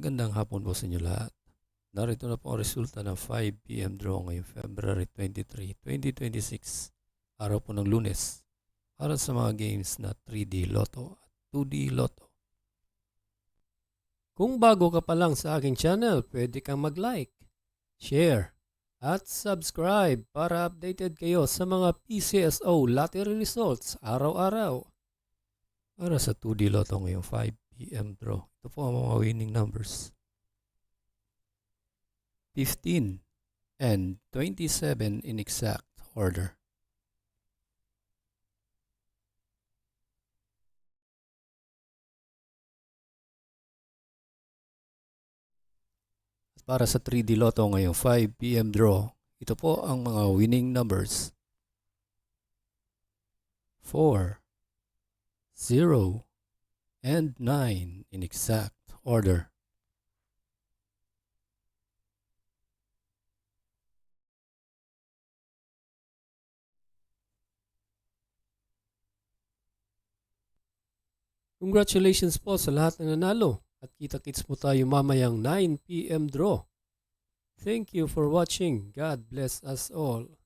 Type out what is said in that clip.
Magandang hapon po sa inyo lahat. Narito na po ang resulta ng 5 PM draw ngayong February 23, 2026, araw po ng Lunes, para sa mga games na 3D Lotto at 2D Lotto. Kung bago ka pa lang sa aking channel, pwede kang mag-like, share, at subscribe para updated kayo sa mga PCSO lottery results araw-araw. Para sa 2D Lotto ngayong 5 PM draw, ito po ang mga winning numbers. 15 and 27 in exact order. At para sa 3D Lotto ngayong 5 PM draw, ito po ang mga winning numbers. 4, 0, and 9 in exact order. Congratulations po sa lahat ng nanalo at kita-kits mo tayo mamayang 9 PM draw. Thank you for watching. God bless us all.